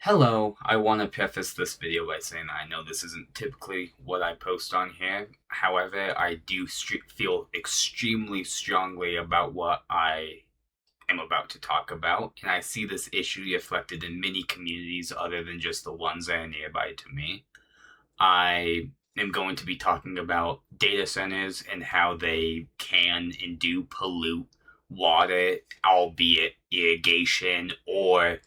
Hello, I want to preface this video by saying that I know this isn't typically what I post on here. However, I do feel extremely strongly about what I am about to talk about, and I see this issue reflected in many communities other than just the ones that are nearby to me. I am going to be talking about data centers and how they can and do pollute water, albeit irrigation or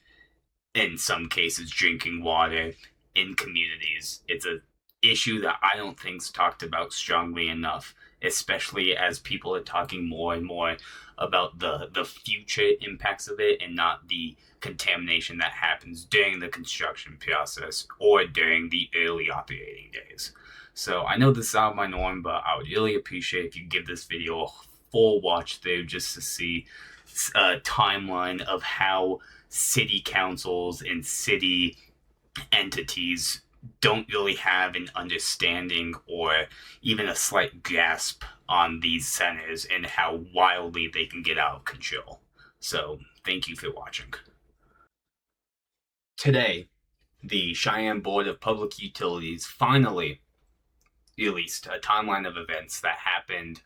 in some cases drinking water in communities. It's a issue that I don't think is talked about strongly enough, especially as people are talking more and more about the future impacts of it and not the contamination that happens during the construction process or during the early operating days. So I know this is out of my norm, but I would really appreciate if you give this video a full watch through just to see a timeline of how city councils and city entities don't really have an understanding or even a slight grasp on these centers and how wildly they can get out of control. So, thank you for watching. Today, the Cheyenne Board of Public Utilities finally released a timeline of events that happened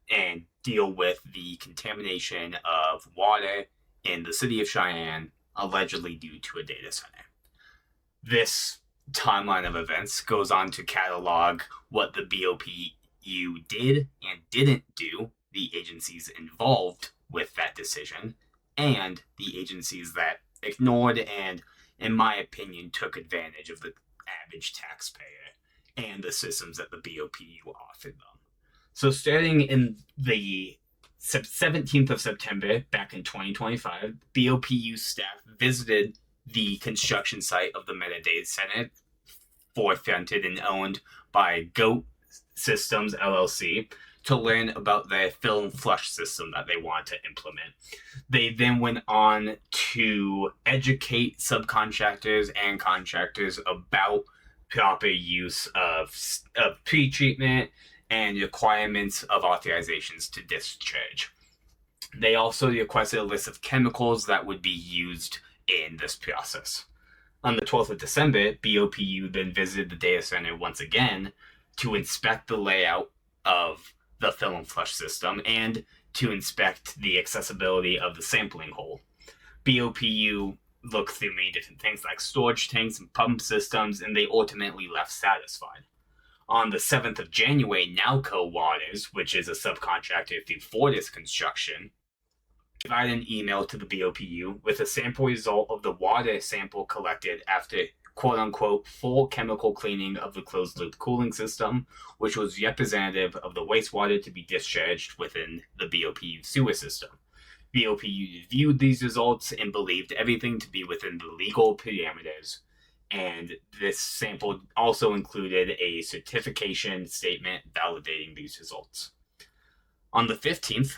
and deal with the contamination of water in the city of Cheyenne, allegedly due to a data center. This timeline of events goes on to catalog what the BOPU did and didn't do, the agencies involved with that decision, and the agencies that ignored and, in my opinion, took advantage of the average taxpayer and the systems that the BOPU offered them. So starting in the 17th of September back in 2025, BOPU staff visited the construction site of the Meta Data Center, forefronted and owned by Goat Systems LLC, to learn about their fill and flush system that they want to implement. They then went on to educate subcontractors and contractors about proper use of pre-treatment and requirements of authorizations to discharge. They also requested a list of chemicals that would be used in this process. On the 12th of December, BOPU then visited the data center once again to inspect the layout of the fill and flush system and to inspect the accessibility of the sampling hole. BOPU looked through many different things like storage tanks and pump systems, and they ultimately left satisfied. On the 7th of January, Nowco Waters, which is a subcontractor through Fortis Construction, provided an email to the BOPU with a sample result of the water sample collected after quote-unquote full chemical cleaning of the closed-loop cooling system, which was representative of the wastewater to be discharged within the BOPU sewer system. BOPU reviewed these results and believed everything to be within the legal parameters, and this sample also included a certification statement validating these results. On the 15th,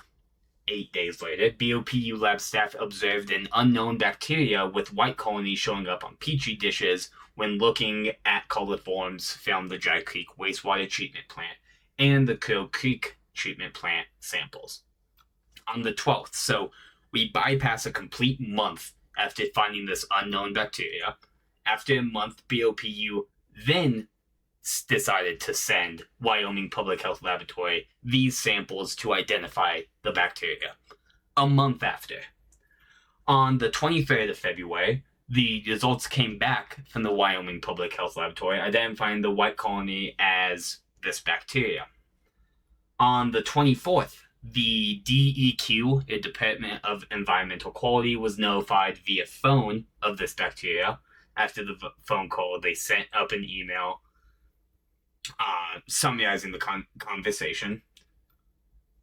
8 days later, BOPU lab staff observed an unknown bacteria with white colonies showing up on petri dishes when looking at coliforms from the Dry Creek wastewater treatment plant and the Crow Creek treatment plant samples. On the 12th, so we bypass a complete month after finding this unknown bacteria. After a month, BOPU then decided to send Wyoming Public Health Laboratory these samples to identify the bacteria. A month after, on the 23rd of February, the results came back from the Wyoming Public Health Laboratory, identifying the white colony as this bacteria. On the 24th, the DEQ, the Department of Environmental Quality, was notified via phone of this bacteria. After the phone call, they sent up an email summarizing the conversation.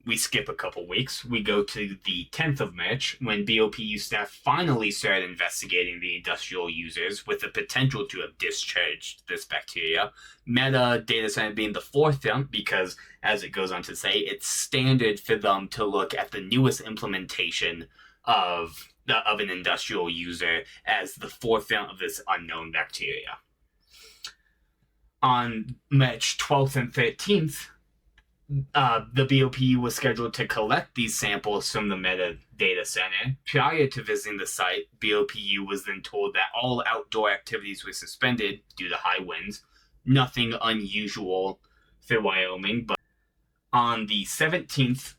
We skip a couple weeks. We go to the 10th of March when BOPU staff finally started investigating the industrial users with the potential to have discharged this bacteria. Meta Data Center being the forefront because, as it goes on to say, it's standard for them to look at the newest implementation of an industrial user as the forefront of this unknown bacteria. On March 12th and 13th, the BOPU was scheduled to collect these samples from the metadata center. Prior to visiting the site, BOPU was then told that all outdoor activities were suspended due to high winds. Nothing unusual for Wyoming, but on the 17th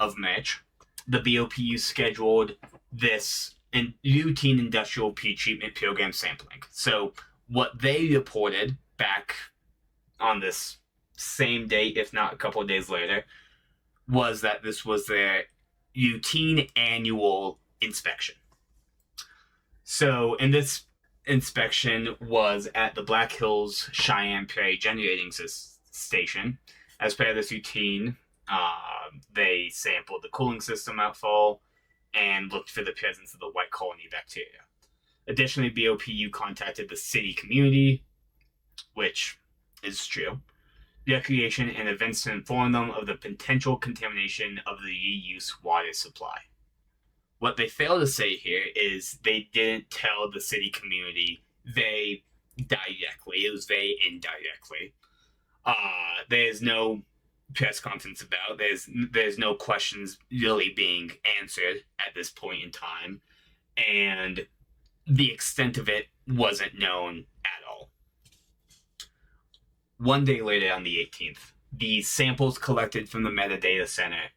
of March, the BOPU scheduled this routine industrial pre-treatment program sampling. So what they reported back on this same day, if not a couple of days later, was that this was their routine annual inspection. So, and this inspection was at the Black Hills Cheyenne Prairie Generating Station. As part of this routine, they sampled the cooling system outfall and looked for the presence of the white colony bacteria. Additionally, BOPU contacted the city community, which is true, recreation and events to inform them of the potential contamination of the reuse water supply. What they fail to say here is they didn't tell the city community they directly. It was they indirectly. There's no press conference about. There's no questions really being answered at this point in time, and the extent of it wasn't known at all. One day later, on the 18th, the samples collected from the metadata center,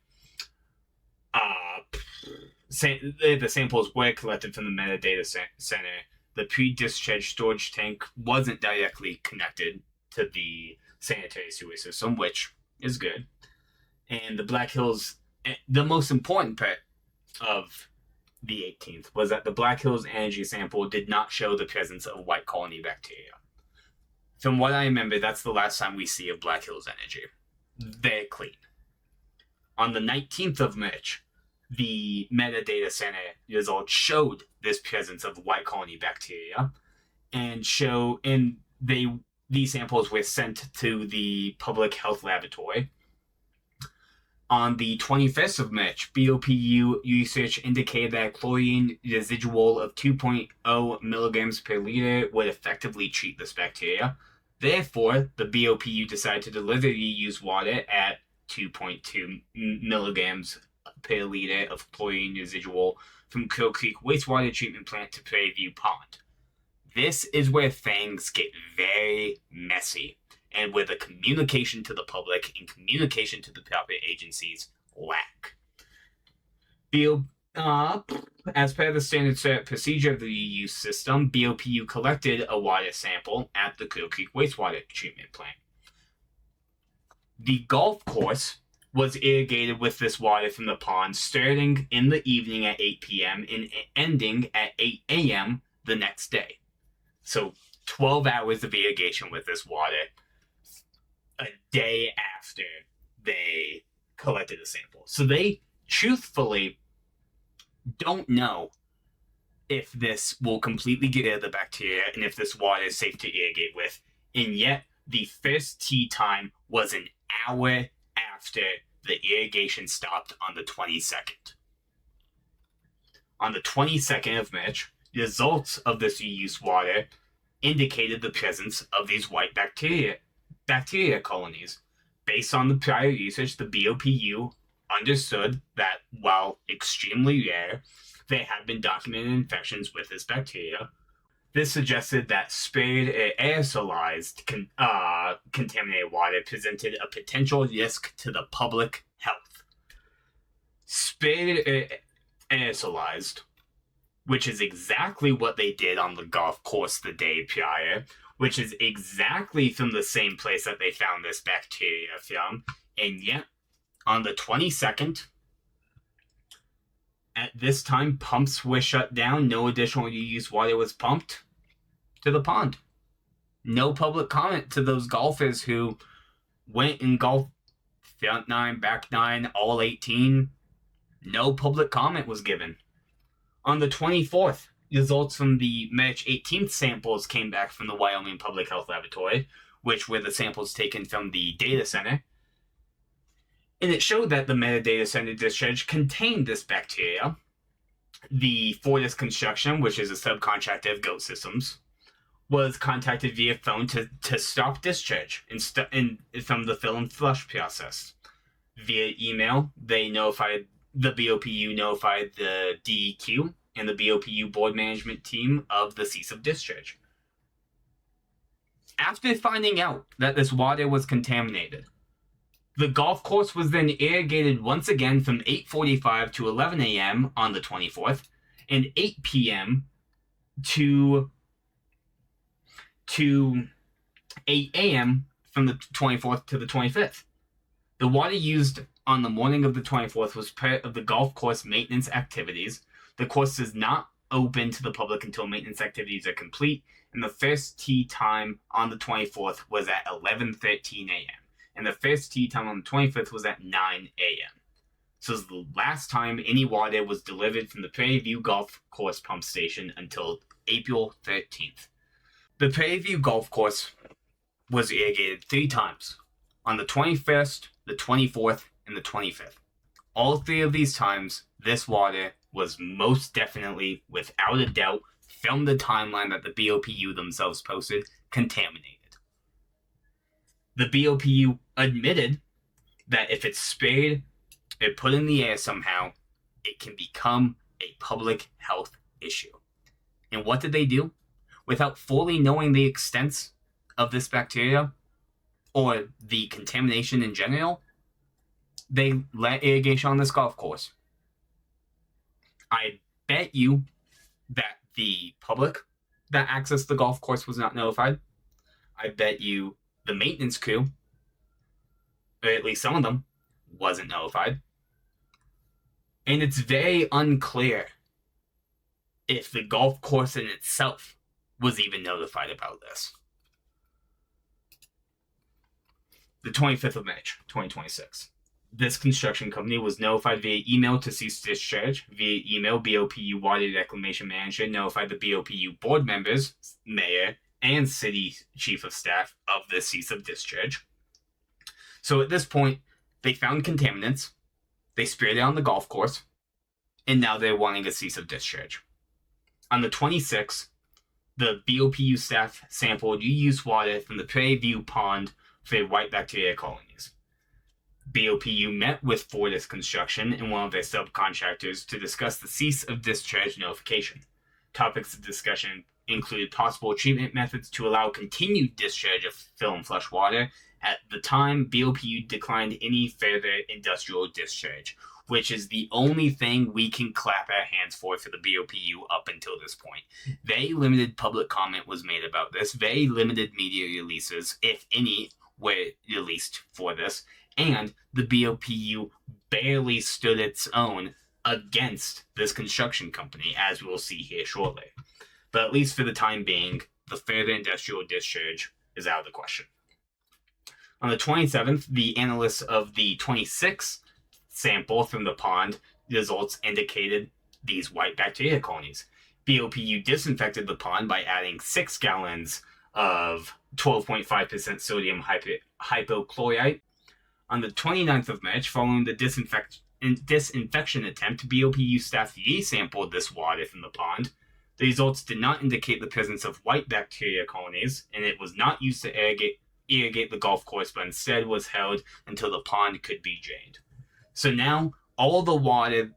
the samples were collected from the metadata center. The pre-discharge storage tank wasn't directly connected to the sanitary sewer system, which is good. And the Black Hills, the most important part of the 18th was that the Black Hills energy sample did not show the presence of white colony bacteria. From what I remember, that's the last time we see of Black Hills Energy. They're clean. On the 19th of March, the metadata center results showed this presence of white colony bacteria, and these samples were sent to the public health laboratory. On the 21st of March, BOPU research indicated that chlorine residual of 2.0 milligrams per liter would effectively treat this bacteria. Therefore, the BOPU decided to deliver reused water at 2.2 milligrams per liter of chlorine residual from Crow Creek Wastewater Treatment Plant to Prairie View Pond. This is where things get very messy, and where the communication to the public and communication to the proper agencies lack. As per the standard procedure of the reuse system, BOPU collected a water sample at the Crow Creek Wastewater Treatment Plant. The golf course was irrigated with this water from the pond starting in the evening at 8 p.m. and ending at 8 a.m. the next day. So 12 hours of irrigation with this water a day after they collected the sample. So they truthfully don't know if this will completely get rid of the bacteria and if this water is safe to irrigate with. And yet, the first tee time was an hour after the irrigation stopped on the 22nd. On the 22nd of March, results of this reuse water indicated the presence of these white bacteria colonies. Based on the prior research, the BOPU understood that while extremely rare, there had been documented infections with this bacteria. This suggested that sprayed or aerosolized contaminated water presented a potential risk to the public health. Sprayed or aerosolized, which is exactly what they did on the golf course the day prior, which is exactly from the same place that they found this bacteria from, and yet, on the 22nd, at this time, pumps were shut down. No additional reused water was pumped to the pond. No public comment to those golfers who went and golfed front nine, back nine, all 18. No public comment was given. On the 24th, results from the March 18th samples came back from the Wyoming Public Health Laboratory, which were the samples taken from the data center. And it showed that the metadata center discharge contained this bacteria. The Fortis Construction, which is a subcontractor of Goat Systems, was contacted via phone to stop discharge from the fill and flush process. Via email, the BOPU notified the DEQ and the BOPU board management team of the cease of discharge. After finding out that this water was contaminated, the golf course was then irrigated once again from 8:45 to 11 a.m. on the 24th and 8 p.m. to 8 a.m. from the 24th to the 25th. The water used on the morning of the 24th was part of the golf course maintenance activities. The course is not open to the public until maintenance activities are complete, and the first tee time on the 24th was at 11:13 a.m. and the first tee time on the 25th was at 9 a.m. So this is the last time any water was delivered from the Prairie View Golf Course pump station until April 13th. The Prairie View Golf Course was irrigated 3 times, on the 21st, the 24th, and the 25th. All 3 of these times, this water was most definitely, without a doubt, from the timeline that the BOPU themselves posted, contaminated. The BOPU admitted that if it's sprayed or put in the air somehow, it can become a public health issue. And what did they do? Without fully knowing the extent of this bacteria or the contamination in general, they let irrigation on this golf course. I bet you that the public that accessed the golf course was not notified. I bet you the maintenance crew, or at least some of them, wasn't notified. And it's very unclear if the golf course in itself was even notified about this. The 25th of March, 2026. This construction company was notified via email to cease discharge. Via email, BOPU Water Reclamation Manager notified the BOPU board members, mayor, and city chief of staff of the cease of discharge. So at this point, they found contaminants, they sprayed it on the golf course, and now they're wanting a cease of discharge. On the 26th, the BOPU staff sampled reused water from the Prairie View Pond for white bacteria colonies. BOPU met with Fortis Construction and one of their subcontractors to discuss the cease of discharge notification. Topics of discussion included possible treatment methods to allow continued discharge of film flush water. At the time, BOPU declined any further industrial discharge, which is the only thing we can clap our hands for the BOPU up until this point. Very limited public comment was made about this. Very limited media releases, if any, were released for this. And the BOPU barely stood its own against this construction company, as we will see here shortly. But at least for the time being, the further industrial discharge is out of the question. On the 27th, the analysts of the 26th sample from the pond results indicated these white bacteria colonies. BOPU disinfected the pond by adding 6 gallons of 12.5% sodium hypochlorite. On the 29th of March, following the disinfection attempt, BOPU staff resampled this water from the pond. The results did not indicate the presence of white bacteria colonies, and it was not used to irrigate the golf course, but instead was held until the pond could be drained. So now all the water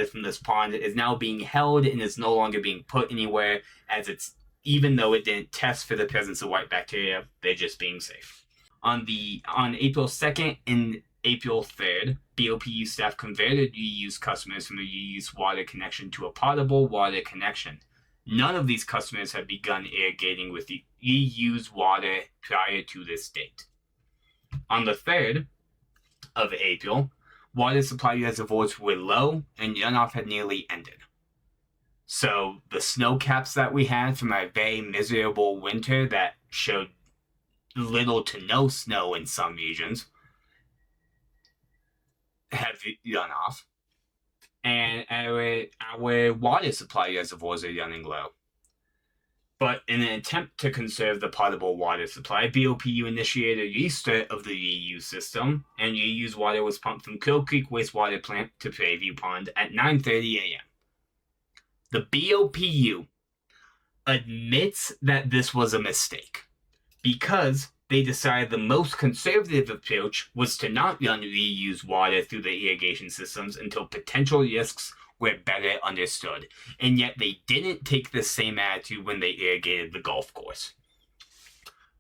from this pond is now being held and is no longer being put anywhere, as it's, even though it didn't test for the presence of white bacteria, they're just being safe. On April 2nd and April 3rd, BOPU staff converted reused customers from a reused water connection to a potable water connection. None of these customers had begun irrigating with the reused water prior to this date. On the 3rd of April, water supply reservoirs were low and runoff had nearly ended. So the snow caps that we had from a very miserable winter that showed little to no snow in some regions have run off, and our water supply reservoirs are running low. But in an attempt to conserve the potable water supply, BOPU initiated a restart of the reuse system, and reused water was pumped from Kill Creek Wastewater Plant to Prairie View Pond at 9:30 a.m. The BOPU admits that this was a mistake, because they decided the most conservative approach was to not run reused water through the irrigation systems until potential risks were better understood, and yet they didn't take the same attitude when they irrigated the golf course.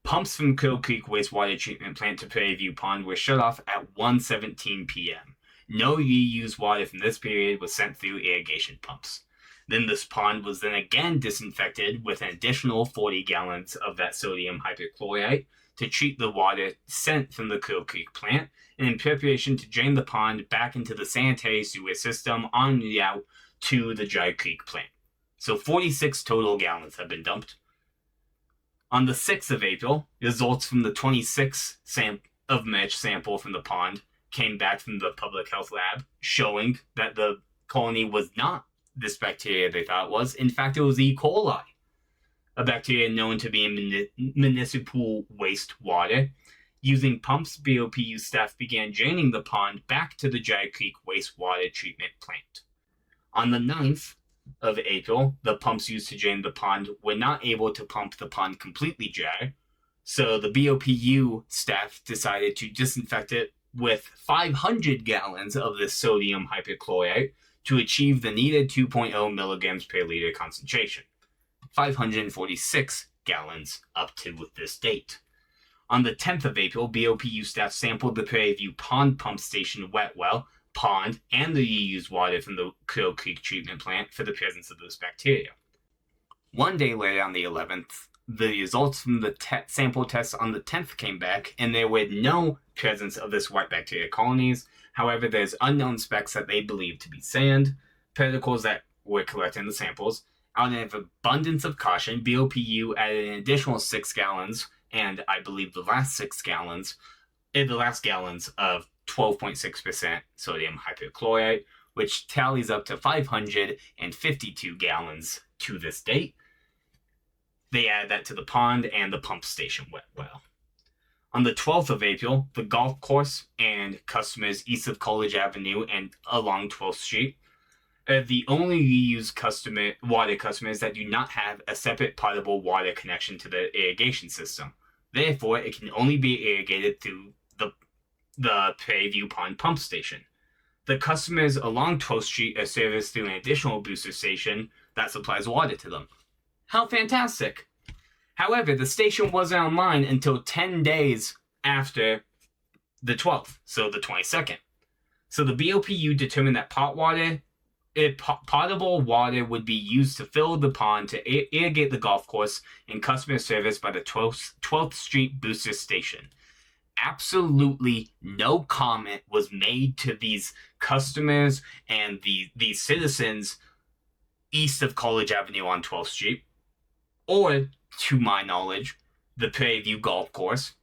Pumps from Crow Creek Wastewater Treatment Plant to Prairie View Pond were shut off at 1:17 p.m. No reused water from this period was sent through irrigation pumps. Then this pond was then again disinfected with an additional 40 gallons of that sodium hypochlorite to treat the water sent from the Crow Creek plant, and in preparation to drain the pond back into the sanitary sewer system en route to the Dry Creek plant. So 46 total gallons have been dumped. On the 6th of April, results from the 26th of March sample from the pond came back from the public health lab, showing that the colony was not this bacteria they thought it was. In fact, it was E. coli, a bacteria known to be in municipal wastewater. Using pumps, BOPU staff began draining the pond back to the Dry Creek Wastewater Treatment Plant. On the 9th of April, the pumps used to drain the pond were not able to pump the pond completely dry, so the BOPU staff decided to disinfect it with 500 gallons of this sodium hypochlorite to achieve the needed 2.0 milligrams per liter concentration. 546 gallons up to this date. On the 10th of April, BOPU staff sampled the Prairie View Pond Pump Station wet well, pond, and the reused water from the Crow Creek treatment plant for the presence of this bacteria. One day later, on the 11th, the results from the sample tests on the 10th came back, and there were no presence of this white bacteria colonies. However, there's unknown specks that they believe to be sand, particles that were collected in the samples. Out of abundance of caution, BOPU added an additional 6 gallons, and I believe the last gallons of 12.6% sodium hypochlorite, which tallies up to 552 gallons to this date. They added that to the pond and the pump station wet well. On the 12th of April, the golf course and customers east of College Avenue and along 12th Street are the only reused water customers that do not have a separate potable water connection to the irrigation system. Therefore, it can only be irrigated through the Prairie View Pond pump station. The customers along 12th Street are serviced through an additional booster station that supplies water to them. How fantastic! However, the station wasn't online until 10 days after the 12th, so the 22nd. So the BOPU determined that potable water would be used to fill the pond to irrigate the golf course and customer service by the 12th Street booster station. Absolutely no comment was made to these customers and these citizens east of College Avenue on 12th Street, or, to my knowledge, the Prairie View Golf Course,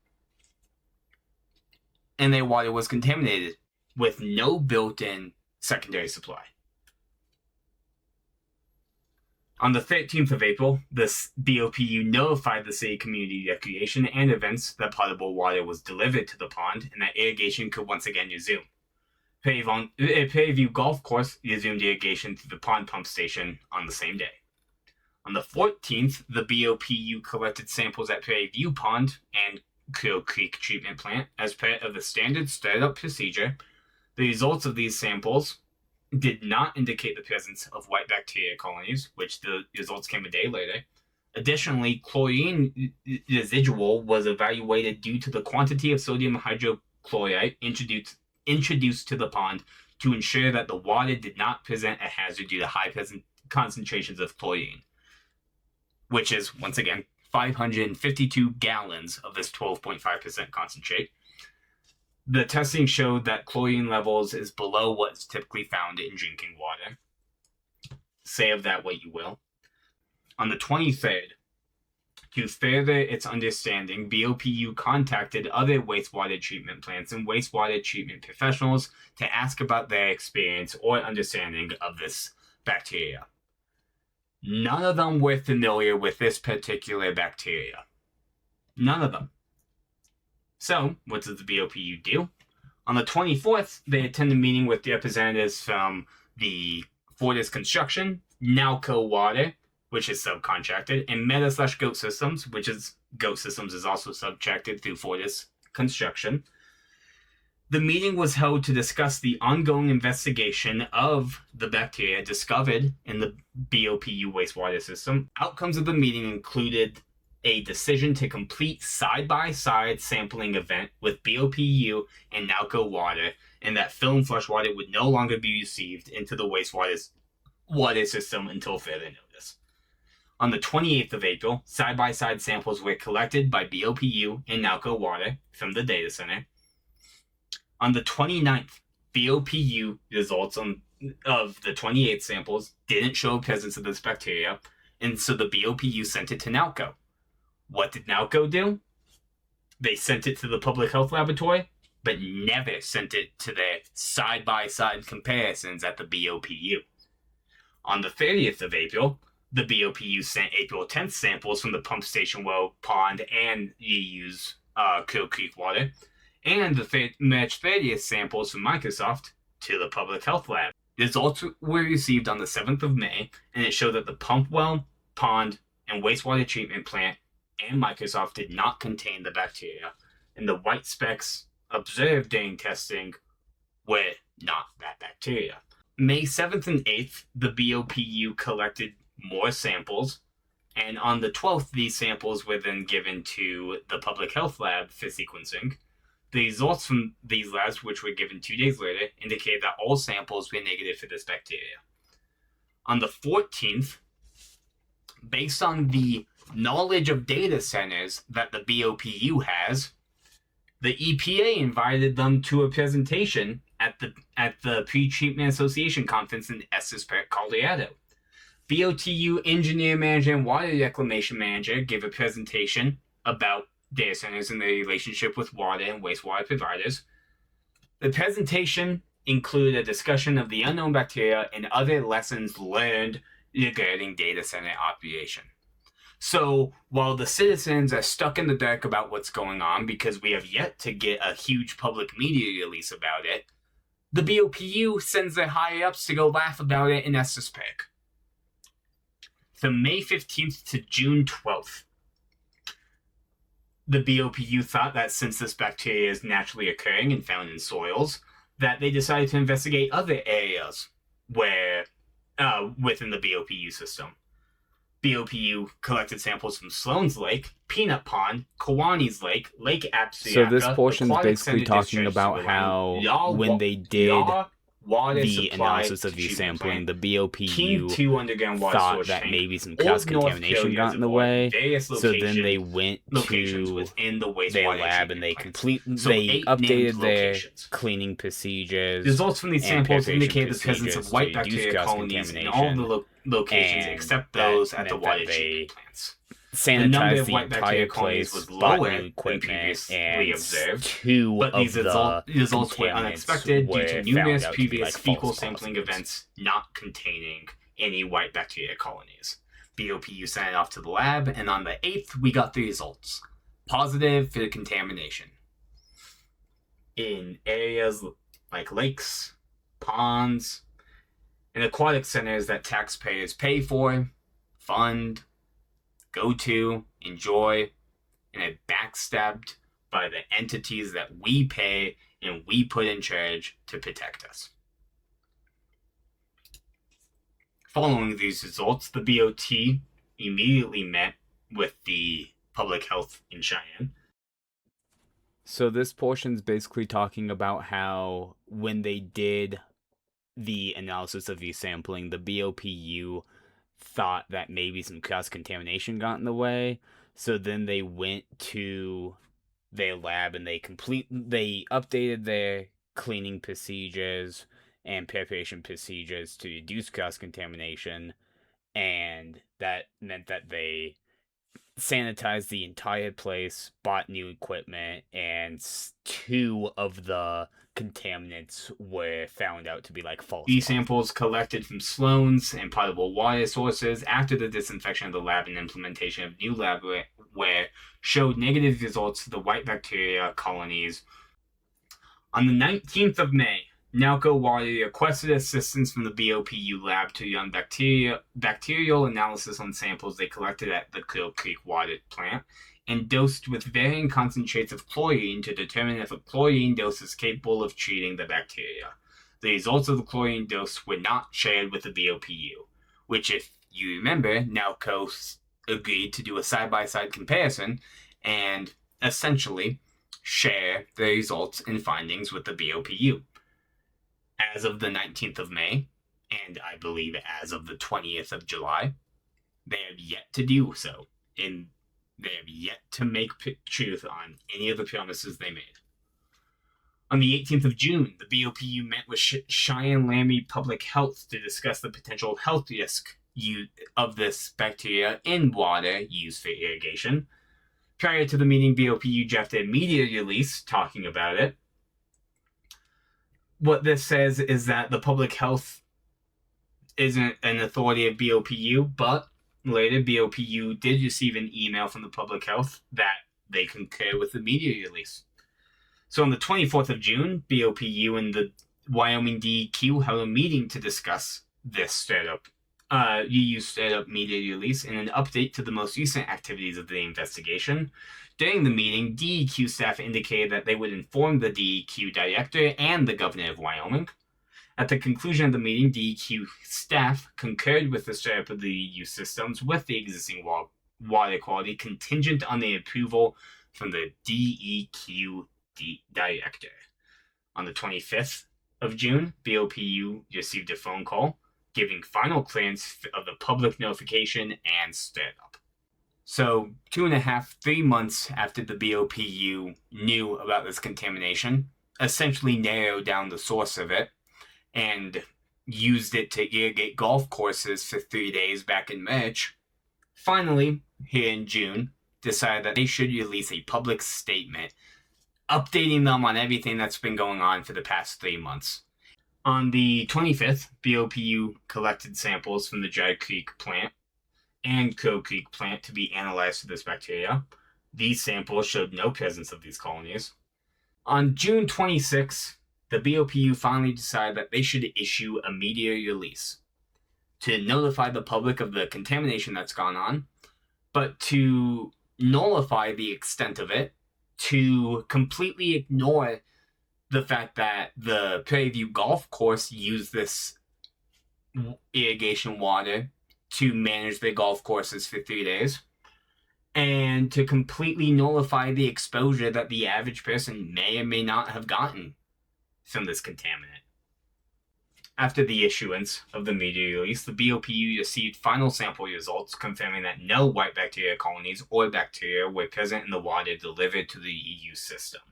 and their water was contaminated with no built-in secondary supply. On the 13th of April, the BOPU notified the City Community Recreation and Events that potable water was delivered to the pond and that irrigation could once again resume. Prairie View Golf Course resumed irrigation through the pond pump station on the same day. On the 14th, the BOPU collected samples at Prairie View Pond and Crow Creek Treatment Plant as part of the standard startup procedure. The results of these samples did not indicate the presence of white bacteria colonies, which the results came a day later. Additionally, chlorine residual was evaluated due to the quantity of sodium hydrochloride introduced to the pond to ensure that the water did not present a hazard due to high concentrations of chlorine, which is, once again, 552 gallons of this 12.5% concentrate. The testing showed that chlorine levels is below what is typically found in drinking water. Say of that what you will. On the 23rd, to further its understanding, BOPU contacted other wastewater treatment plants and wastewater treatment professionals to ask about their experience or understanding of this bacteria. None of them were familiar with this particular bacteria. None of them. So, what does the BOPU do? On the 24th, they attend a meeting with representatives from the Fortis Construction, Nalco Water, which is subcontracted, and Meta/Goat Systems, which is Goat Systems is also subcontracted through Fortis Construction. The meeting was held to discuss the ongoing investigation of the bacteria discovered in the BOPU wastewater system. Outcomes of the meeting included a decision to complete side-by-side sampling event with BOPU and Nalco water, and that film flush water would no longer be received into the water system until further notice. On the 28th of April, side-by-side samples were collected by BOPU and Nalco water from the data center. On the 29th, BOPU results of the 28 samples didn't show presence of this bacteria, and so the BOPU sent it to Nalco. What did Nalco do? They sent it to the public health laboratory, but never sent it to their side-by-side comparisons at the BOPU. On the 30th of April, the BOPU sent April 10th samples from the pump station well, pond, and reuse Crow Creek water, and the March 30th samples from Microsoft to the public health lab. Results were received on the 7th of May, and it showed that the pump well, pond, and wastewater treatment plant and Microsoft did not contain the bacteria, and the white specks observed during testing were not that bacteria. May 7th and 8th, the BOPU collected more samples, and on the 12th, these samples were then given to the public health lab for sequencing. The results from these labs, which were given 2 days later, indicated that all samples were negative for this bacteria. On the 14th, based on the knowledge of data centers that the BOPU has, the EPA invited them to a presentation at the Pre-Treatment Association Conference in Estes Park, Colorado. BOTU engineer manager and water reclamation manager gave a presentation about data centers and their relationship with water and wastewater providers. The presentation included a discussion of the unknown bacteria and other lessons learned regarding data center operation. So while the citizens are stuck in the dark about what's going on because we have yet to get a huge public media release about it, the BOPU sends their higher-ups to go laugh about it in Estes Park. From May 15th to June 12th, the BOPU thought that since this bacteria is naturally occurring and found in soils, that they decided to investigate other areas where within the BOPU system. BOPU collected samples from Sloan's Lake, Peanut Pond, Kiwanis Lake, Lake Apsiaka. So this portion is basically talking about how when they did the analysis of the sampling, the BOPU thought that maybe some cross-contamination got in the way, so then they went to their lab and they updated their cleaning procedures. Results from these samples indicate the presence of white bacteria colonies in all the locations except those at the water treatment plants. Sanitize the entire place, was lower than equipment, and observed, but these results were unexpected due to numerous previous fecal sampling events not containing any white bacteria colonies. BOPU sent it off to the lab, and on the 8th, we got the results. Positive for contamination. In areas like lakes, ponds, and aquatic centers that taxpayers pay for, fund, go to, enjoy, and are backstabbed by the entities that we pay and we put in charge to protect us. Following these results, the BOT immediately met with the public health in Cheyenne. So this portion's basically talking about how when they did the analysis of the sampling, the BOPU thought that maybe some cross-contamination got in the way, so then they went to their lab and they updated their cleaning procedures and preparation procedures to reduce cross-contamination, and that meant that they sanitized the entire place, bought new equipment, and 2 of the contaminants were found out to be like false. These samples collected from Sloan's and potable water sources after the disinfection of the lab and implementation of new labware showed negative results to the white bacteria colonies. On the 19th of May, Nalco Water requested assistance from the BOPU lab to run bacterial analysis on samples they collected at the Clear Creek water plant and dosed with varying concentrates of chlorine to determine if a chlorine dose is capable of treating the bacteria. The results of the chlorine dose were not shared with the BOPU, which, if you remember, Nalco agreed to do a side-by-side comparison and essentially share the results and findings with the BOPU. As of the 19th of May, and I believe as of the 20th of July, they have yet to do so, and they have yet to make truth on any of the promises they made. On the 18th of June, the BOPU met with Cheyenne-Laramie Public Health to discuss the potential health risk of this bacteria in water used for irrigation. Prior to the meeting, BOPU drafted a media release talking about it. What this says is that the public health isn't an authority of BOPU, but later BOPU did receive an email from the public health that they concur with the media release. So on the 24th of June, BOPU and the Wyoming DEQ held a meeting to discuss this startup media release and an update to the most recent activities of the investigation. During the meeting, DEQ staff indicated that they would inform the DEQ director and the governor of Wyoming. At the conclusion of the meeting, DEQ staff concurred with the startup of the EU systems with the existing water quality contingent on the approval from the DEQ director. On the 25th of June, BOPU received a phone call giving final clearance of the public notification and startup. So 2.5-3 months after the BOPU knew about this contamination, essentially narrowed down the source of it, and used it to irrigate golf courses for 3 days back in March, finally, here in June, decided that they should release a public statement updating them on everything that's been going on for the past 3 months. On the 25th, BOPU collected samples from the Dry Creek plant and Crow Creek plant to be analyzed for this bacteria. These samples showed no presence of these colonies. On June 26, the BOPU finally decided that they should issue a media release to notify the public of the contamination that's gone on, but to nullify the extent of it, to completely ignore the fact that the Prairie View Golf Course used this irrigation water to manage their golf courses for 3 days, and to completely nullify the exposure that the average person may or may not have gotten from this contaminant. After the issuance of the media release, the BOPU received final sample results confirming that no white bacteria colonies or bacteria were present in the water delivered to the EU system.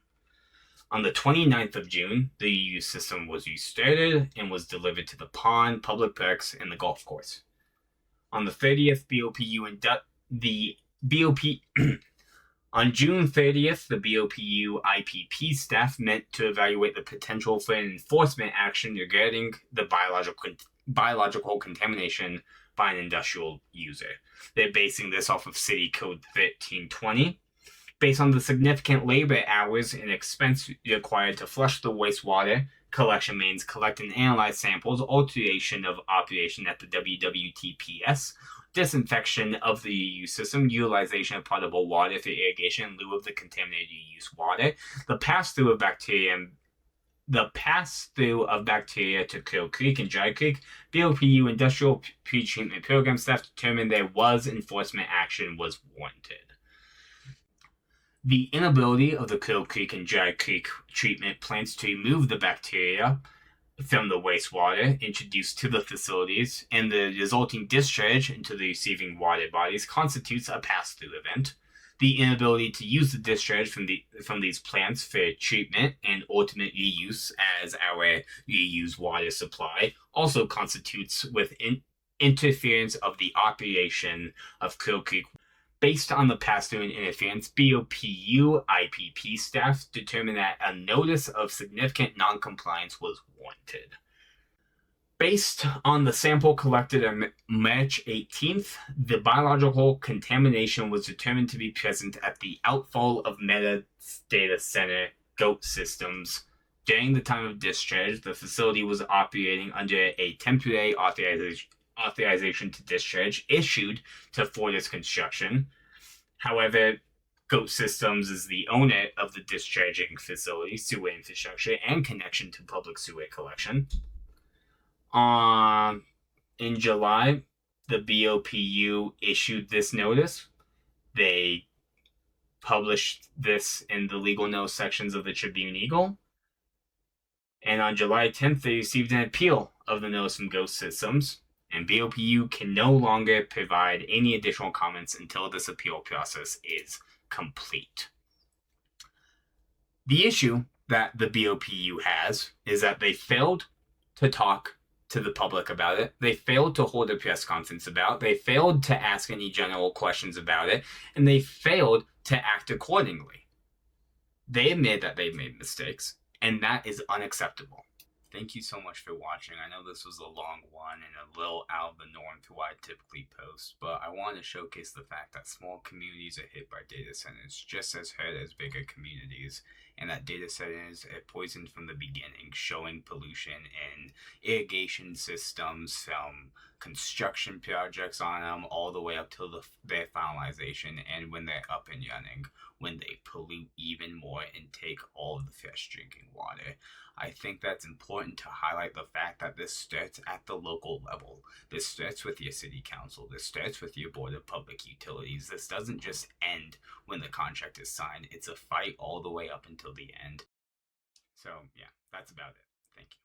On the 29th of June, the EU system was restarted and was delivered to the pond, public parks, and the golf course. On the 30th, on June 30th, the BOPU IPP staff met to evaluate the potential for an enforcement action regarding the biological contamination by an industrial user. They're basing this off of City Code 1320. Based on the significant labor hours and expense required to flush the wastewater collection mains, collect and analyze samples, alteration of operation at the WWTPS, disinfection of the EU system, utilization of potable water for irrigation in lieu of the contaminated use water, the pass-through of bacteria to Crow Creek and Dry Creek, BOPU industrial pre-treatment program staff determined there was enforcement action was warranted. The inability of the Crow Creek and Dry Creek treatment plants to remove the bacteria from the wastewater introduced to the facilities and the resulting discharge into the receiving water bodies constitutes a pass-through event. The inability to use the discharge from these plants for treatment and ultimate reuse as our reused water supply also constitutes with interference of the operation of Crow Creek. Based on the pass-through and interference, BOPU IPP staff determined that a notice of significant noncompliance was warranted. Based on the sample collected on March 18th, the biological contamination was determined to be present at the outfall of Meta Data Center GOAT systems During the time of discharge, the facility was operating under a temporary authorization to discharge issued to Fortis Construction. However, Goat Systems is the owner of the discharging facility, sewer infrastructure, and connection to public sewer collection. In July, the BOPU issued this notice. They published this in the legal notes sections of the Tribune Eagle. And on July 10th, they received an appeal of the notice from Ghost Systems, and BOPU can no longer provide any additional comments until this appeal process is complete. The issue that the BOPU has is that they failed to talk to the public about it. They failed to hold a press conference about it. They failed to ask any general questions about it, and they failed to act accordingly. They admit that they've made mistakes, and that is unacceptable. Thank you so much for watching. I know this was a long one and a little out of the norm to what I typically post, but I want to showcase the fact that small communities are hit by data centers just as hard as bigger communities, and that data centers are poisoned from the beginning, showing pollution in irrigation systems from construction projects on them all the way up to their finalization, and when they're up and running, when they pollute even more and take all of the fresh drinking water. I think that's important to highlight the fact that this starts at the local level. This starts with your city council. This starts with your board of public utilities. This doesn't just end when the contract is signed. It's a fight all the way up until the end. So, yeah, that's about it. Thank you.